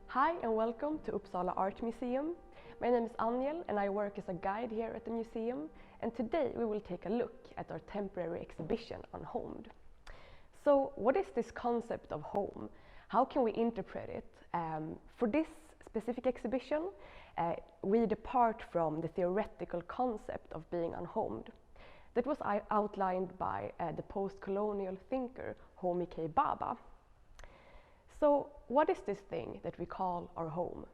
Hi and welcome to Uppsala Art Museum. My name is Anjel and I work as a guide here at the museum, and today we will take a look at our temporary exhibition Unhomed. So what is this concept of home? How can we interpret it? For this specific exhibition we depart from the theoretical concept of being unhomed. That was outlined by the post-colonial thinker Homi K. Bhabha. So what is this thing that we call our home?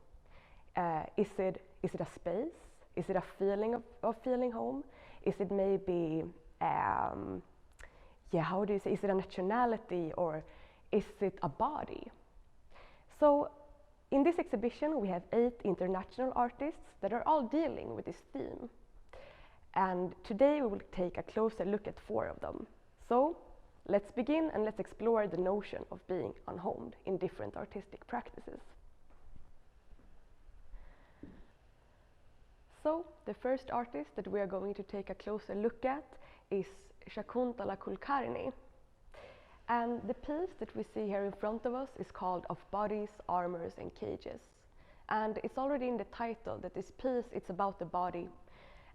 Is it a space? Is it a feeling of feeling home? Is it maybe, how do you say, is it a nationality, or is it a body? So in this exhibition we have 8 international artists that are all dealing with this theme. And today we will take a closer look at 4 of them. So let's begin and let's explore the notion of being unhomed in different artistic practices. So the first artist that we are going to take a closer look at is Shakuntala Kulkarni. And the piece that we see here in front of us is called Of Bodies, Armors and Cages. And it's already in the title that this piece, it's about the body,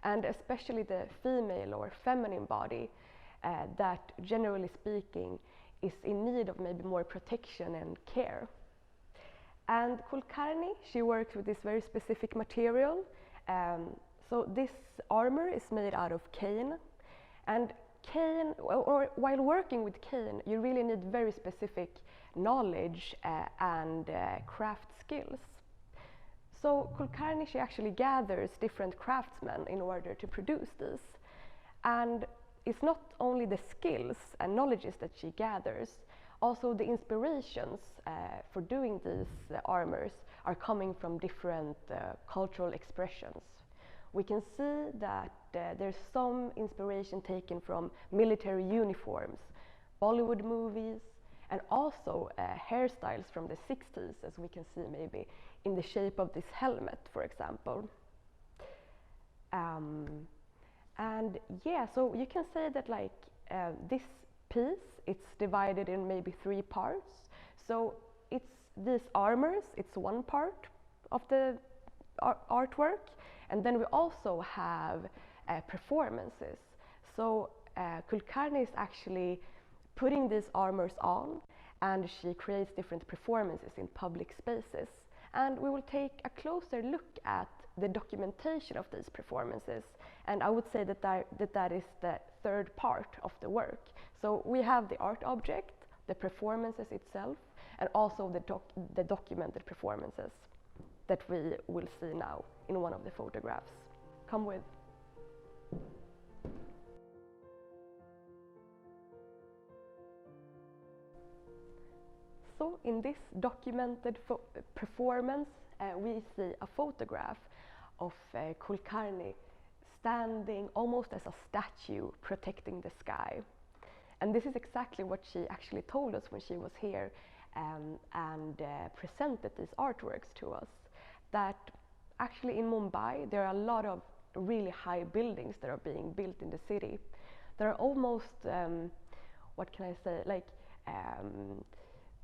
and especially the female or feminine body, that generally speaking is in need of maybe more protection and care. And Kulkarni, she works with this very specific material. So this armor is made out of cane, and cane, or while working with cane, you really need very specific knowledge and craft skills. So Kulkarni, she actually gathers different craftsmen in order to produce this. And it's not only the skills and knowledges that she gathers, also the inspirations for doing these armors are coming from different cultural expressions. We can see that there's some inspiration taken from military uniforms, Bollywood movies, and also hairstyles from the 60s, as we can see maybe in the shape of this helmet, for example. And yeah, so you can say that like this piece, it's divided in maybe 3 parts. So it's these armors, it's one part of the artwork, and then we also have performances. So Kulkarni is actually putting these armors on, and she creates different performances in public spaces. And we will take a closer look at the documentation of these performances, and I would say that that is the 3rd part of the work. So we have the art object, the performances itself, and also the documented performances that we will see now in one of the photographs. Come with. So in this documented performance, we see a photograph of Kulkarni standing almost as a statue protecting the sky. And this is exactly what she actually told us when she was here and presented these artworks to us, that actually in Mumbai there are a lot of really high buildings that are being built in the city. There are almost, what can I say, like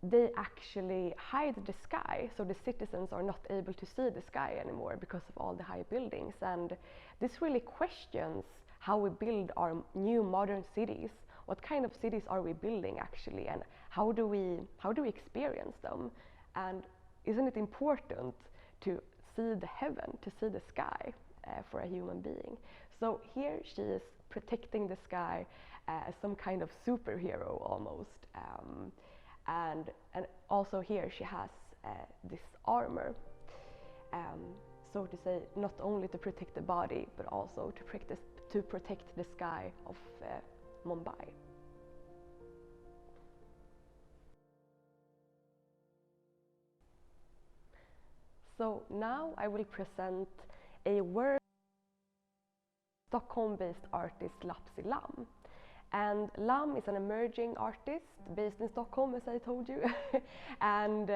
they actually hide the sky, so the citizens are not able to see the sky anymore because of all the high buildings. And this really questions how we build our new modern cities. What kind of cities are we building actually, and how do we experience them? And isn't it important to see the heaven, to see the sky for a human being? So here she is protecting the sky as some kind of superhero almost. And also here she has this armor, so to say, not only to protect the body, but also to protect the sky of Mumbai. So now I will present a work by Stockholm-based artist Lapsi Lam. And Lam is an emerging artist based in Stockholm, as I told you. And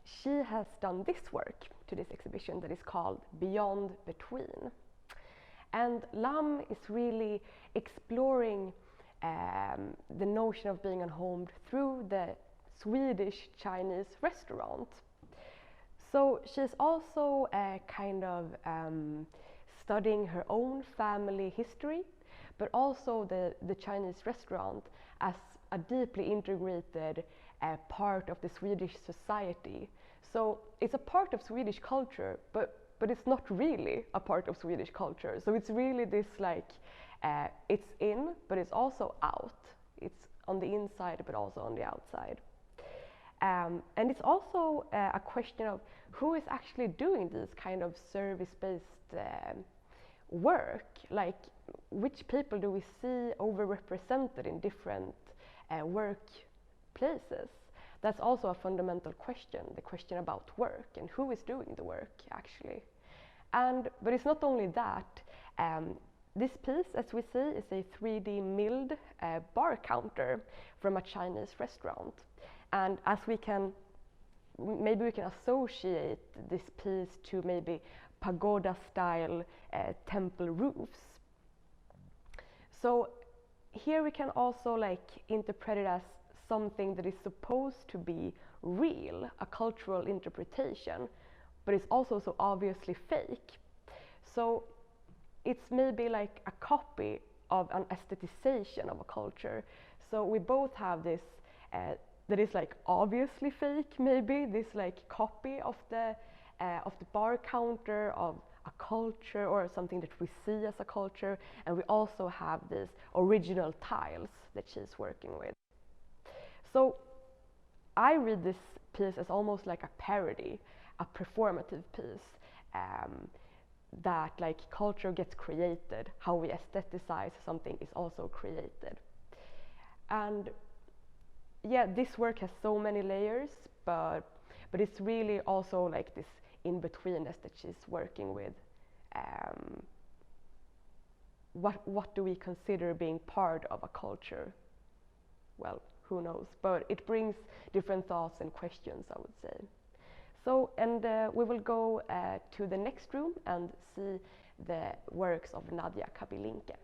she has done this work to this exhibition that is called Beyond Between. And Lam is really exploring the notion of being unhomed through the Swedish Chinese restaurant. So she's also kind of studying her own family history, but also the Chinese restaurant as a deeply integrated part of the Swedish society. So it's a part of Swedish culture, but it's not really a part of Swedish culture. So it's really this like, it's in, but it's also out. It's on the inside, but also on the outside. And it's also a question of who is actually doing this kind of service-based work. Like, which people do we see overrepresented in different workplaces? That's also a fundamental question, the question about work and who is doing the work actually. But it's not only that. This piece, as we see, is a 3D milled bar counter from a Chinese restaurant. And as maybe we can associate this piece to maybe pagoda-style temple roofs. So here we can also like interpret it as something that is supposed to be real, a cultural interpretation, but it's also so obviously fake. So it's maybe like a copy of an aestheticization of a culture. So we both have this that is like obviously fake, maybe this like copy of the bar counter of a culture or something that we see as a culture, and we also have these original tiles that she's working with. So I read this piece as almost like a parody, a performative piece, that like culture gets created, how we aestheticize something is also created. And yeah, this work has so many layers, but it's really also like this in-betweenness that she's working with. What do we consider being part of a culture? Well, who knows, but it brings different thoughts and questions, I would say. So, and we will go to the next room and see the works of Nadia Kabelinka.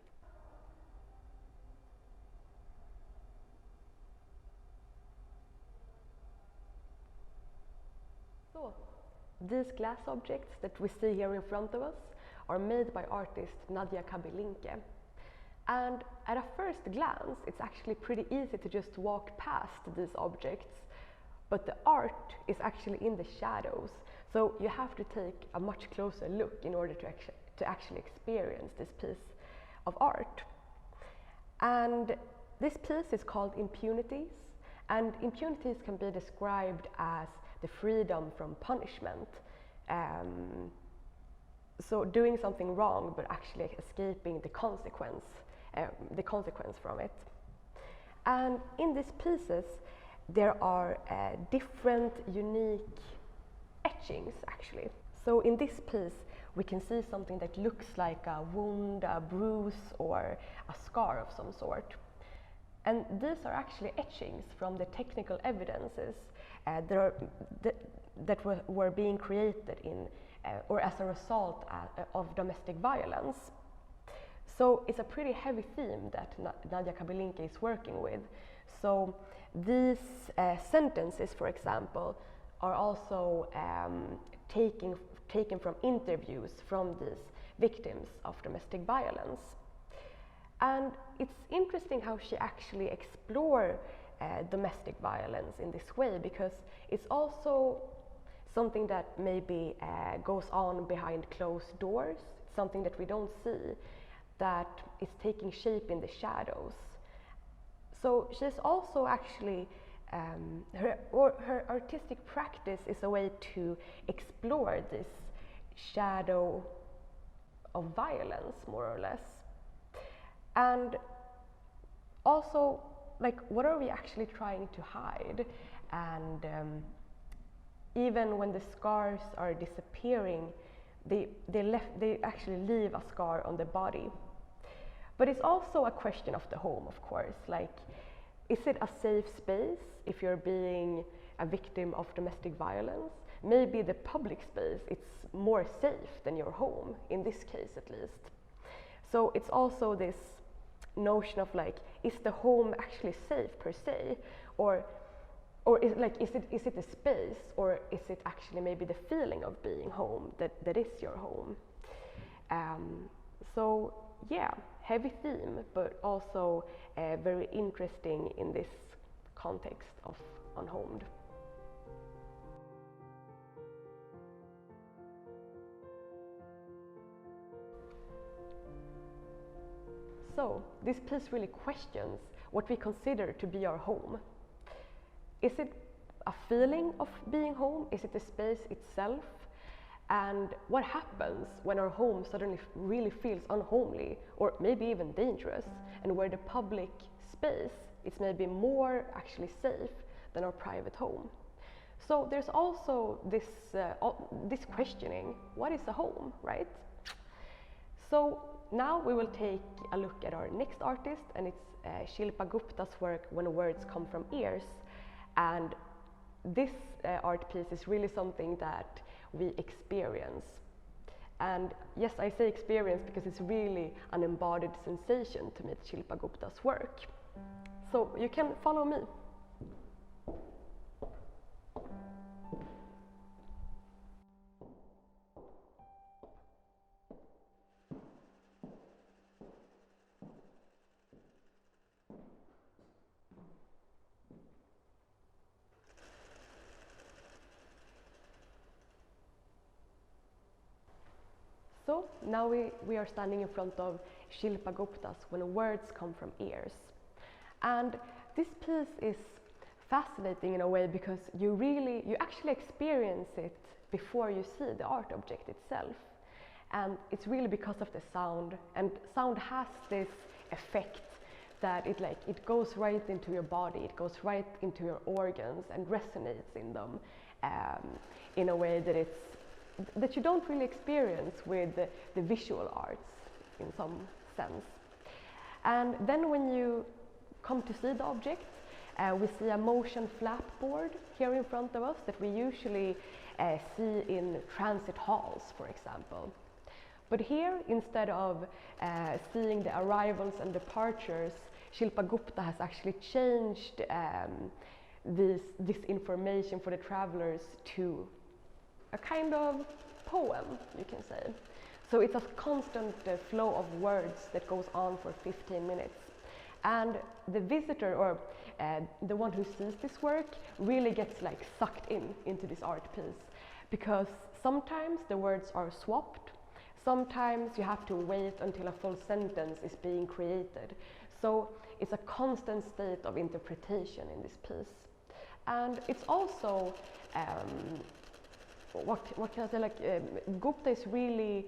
So, these glass objects that we see here in front of us are made by artist Nadia Kabelinka. And at a first glance, it's actually pretty easy to just walk past these objects, but the art is actually in the shadows. So you have to take a much closer look in order to actually experience this piece of art. And this piece is called Impunities, and impunities can be described as the freedom from punishment. So doing something wrong, but actually escaping the consequence from it. And in these pieces, there are different unique etchings, actually. So in this piece, we can see something that looks like a wound, a bruise, or a scar of some sort. And these are actually etchings from the technical evidences that were being created in or as a result of domestic violence. So it's a pretty heavy theme that Nadia Kabelinka is working with. So these sentences, for example, are also taken from interviews from these victims of domestic violence. And it's interesting how she actually explores domestic violence in this way, because it's also something that maybe goes on behind closed doors, something that we don't see, that is taking shape in the shadows. So she's also actually, her artistic practice is a way to explore this shadow of violence, more or less. And also, like, what are we actually trying to hide? And even when the scars are disappearing, they actually leave a scar on the body. But it's also a question of the home, of course. Like, is it a safe space if you're being a victim of domestic violence? Maybe the public space, it's more safe than your home, in this case at least. So it's also this notion of like, is the home actually safe per se, or is it a space, or is it actually maybe the feeling of being home that is your home? So yeah, heavy theme, but also very interesting in this context of Unhomed. So this piece really questions what we consider to be our home. Is it a feeling of being home? Is it the space itself? And what happens when our home suddenly really feels unhomely, or maybe even dangerous, and where the public space is maybe more actually safe than our private home? So there's also this questioning, what is a home, right? So now we will take a look at our next artist, and it's Shilpa Gupta's work, When Words Come From Ears. And this art piece is really something that we experience. And yes, I say experience because it's really an embodied sensation to meet Shilpa Gupta's work. So you can follow me. So now we are standing in front of Shilpa Gupta's When Words Come From Ears. And this piece is fascinating in a way because you actually experience it before you see the art object itself. And it's really because of the sound, and sound has this effect that it goes right into your body, it goes right into your organs and resonates in them in a way that you don't really experience with the visual arts in some sense. And then when you come to see the object, we see a motion flap board here in front of us that we usually see in transit halls, for example. But here, instead of seeing the arrivals and departures, Shilpa Gupta has actually changed this information for the travelers to a kind of poem, you can say. So it's a constant flow of words that goes on for 15 minutes. And the visitor, or the one who sees this work, really gets sucked into this art piece, because sometimes the words are swapped, sometimes you have to wait until a full sentence is being created. So it's a constant state of interpretation in this piece. And it's also what can I say, Gupta is really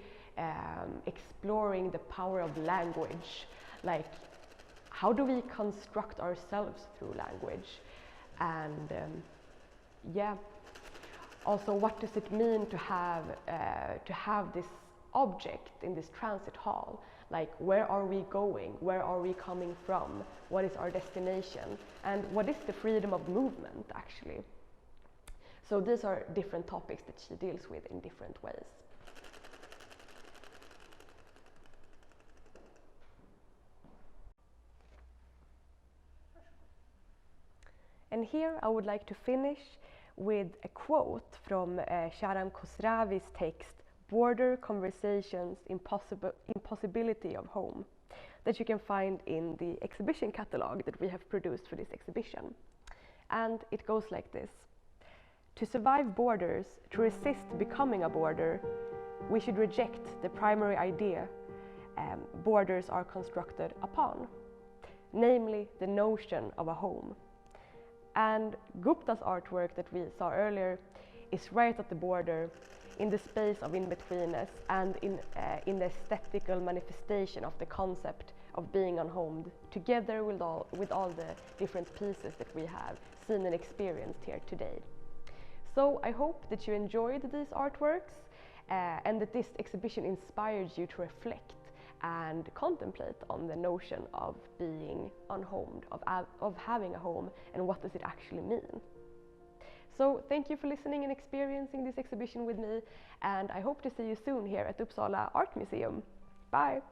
exploring the power of language, like how do we construct ourselves through language, and yeah, also what does it mean to have this object in this transit hall, like where are we going, where are we coming from, what is our destination, and what is the freedom of movement actually. So these are different topics that she deals with in different ways. And here I would like to finish with a quote from Sharam Khosravi's text, Border Conversations, Impossibility of Home, that you can find in the exhibition catalogue that we have produced for this exhibition. And it goes like this. To survive borders, to resist becoming a border, we should reject the primary idea borders are constructed upon, namely the notion of a home. And Gupta's artwork that we saw earlier is right at the border, in the space of in-betweenness, and in the aesthetical manifestation of the concept of being unhomed, together with all the different pieces that we have seen and experienced here today. So I hope that you enjoyed these artworks and that this exhibition inspired you to reflect and contemplate on the notion of being unhomed, of having a home, and what does it actually mean. So thank you for listening and experiencing this exhibition with me, and I hope to see you soon here at Uppsala Art Museum. Bye!